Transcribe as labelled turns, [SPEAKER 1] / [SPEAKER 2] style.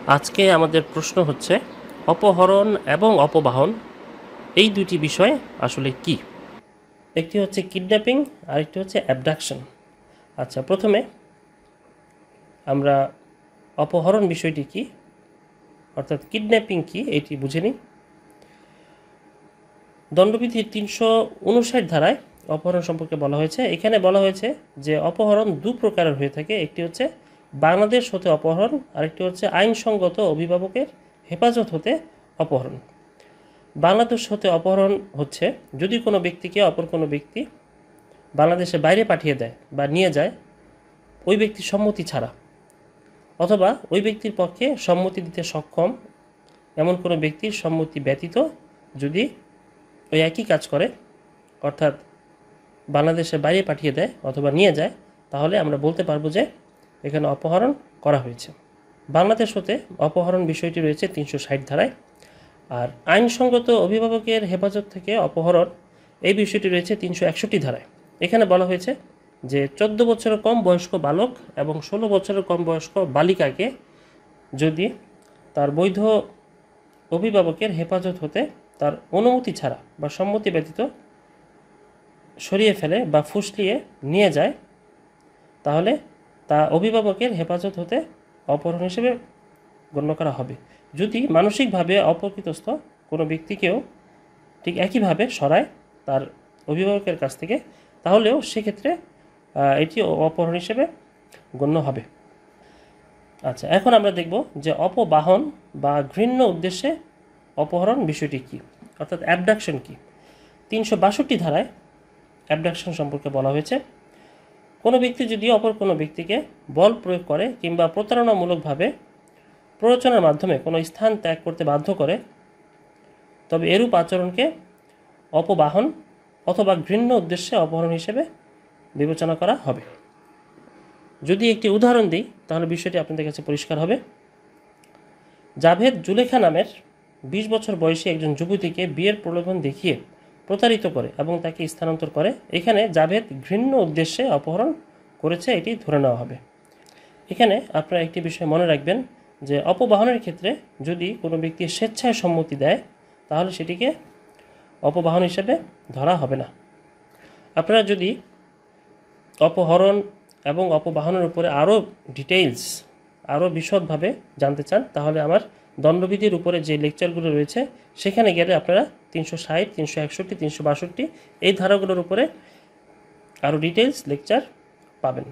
[SPEAKER 1] আজকে আমাদের প্রশ্ন হচ্ছে অপহরণ এবং অপবাহন এই দুটি বিষয় আসলে কি। একটি হচ্ছে কিডন্যাপিং, আরেকটি হচ্ছে অ্যাবডাকশন। আচ্ছা, প্রথমে আমরা অপহরণ বিষয়টি কি অর্থাৎ কিডন্যাপিং কি এটি বুঝে নিই। দণ্ডবিধির ৩৫৯ ধারায় অপহরণ সম্পর্কে বলা হয়েছে। এখানে বলা হয়েছে যে অপহরণ দু প্রকারের হয়ে থাকে। একটি হচ্ছে বাংলাদেশ হতে অপহরণ, আরেকটি হচ্ছে আইনসঙ্গত অভিভাবকের হেফাজত হতে অপহরণ। বাংলাদেশ হতে অপহরণ হচ্ছে যদি কোনো ব্যক্তিকে অপর কোনো ব্যক্তি বাংলাদেশের বাইরে পাঠিয়ে দেয় বা নিয়ে যায় ওই ব্যক্তির সম্মতি ছাড়া, অথবা ওই ব্যক্তির পক্ষে সম্মতি দিতে সক্ষম এমন কোনো ব্যক্তির সম্মতি ব্যতীত যদি ওই একই কাজ করে, অর্থাৎ বাংলাদেশের বাইরে পাঠিয়ে দেয় অথবা নিয়ে যায়, তাহলে আমরা বলতে পারবো যে এখানে অপহরণ করা হয়েছে। বাংলাদেশ হতে অপহরণ বিষয়টি রয়েছে ৩৬০ ধারায়। আর আইনসঙ্গত অভিভাবকের হেফাজত থেকে অপহরণ এই বিষয়টি রয়েছে ৩৬১ ধারায়। এখানে বলা হয়েছে যে ১৪ বছরের কম বয়স্ক বালক এবং ১৬ বছরের কম বয়স্ক বালিকাকে যদি তার বৈধ অভিভাবকের হেফাজত হতে তার অনুমতি ছাড়া বা সম্মতি ব্যতীত সরিয়ে ফেলে বা ফুসলিয়ে নিয়ে যায়, তাহলে তা অভিভাবকের হেফাজত হতে অপহরণ হিসেবে গণ্য করা হবে। যদি মানসিকভাবে অপকৃতস্থ কোনো ব্যক্তিকেও ঠিক একইভাবে সরায় তার অভিভাবকের কাছ থেকে, তাহলেও সেক্ষেত্রে এটি অপহরণ হিসেবে গণ্য হবে। আচ্ছা, এখন আমরা দেখব যে অপবাহন বা ঘৃণ্য উদ্দেশ্যে অপহরণ বিষয়টি কী, অর্থাৎ অ্যাবডাকশন কী। ৩৬২ ধারায় অ্যাবডাকশন সম্পর্কে বলা হয়েছে, কোনো ব্যক্তি যদি অপর কোনো ব্যক্তিকে বল প্রয়োগ করে কিংবা প্রতারণামূলকভাবে প্ররোচনার মাধ্যমে কোনো স্থান ত্যাগ করতে বাধ্য করে, তবে এরূপ আচরণকে অপবাহন অথবা ঘৃণ্য উদ্দেশ্যে অপহরণ হিসেবে বিবেচনা করা হবে। যদি একটি উদাহরণ দিই তাহলে বিষয়টি আপনাদের কাছে পরিষ্কার হবে। জাভেদ জুলেখা নামের ২০ বছর বয়সী একজন যুবতীকে বিয়ের প্রলোভন দেখিয়ে প্রতারিত করে এবং তাকে স্থানান্তর করে। এখানে জাভেদ ঘৃণ্য উদ্দেশ্যে অপহরণ করেছে এটি ধরে নেওয়া হবে। এখানে আপনারা একটি বিষয় মনে রাখবেন যে অপবাহনের ক্ষেত্রে যদি কোনো ব্যক্তি স্বেচ্ছায় সম্মতি দেয় তাহলে সেটিকে অপবাহন হিসেবে ধরা হবে না। আপনারা যদি অপহরণ এবং অপবাহনের উপরে আরও ডিটেইলস আরও বিশদভাবে জানতে চান তাহলে আমার দণ্ডবিধির উপরে যে লেকচারগুলো রয়েছে সেখানে গেলে আপনারা ৩৬০, ৩৬১, ৩৬২ এই ধারাগুলোর উপরে আরও ডিটেইলস লেকচার পাবেন।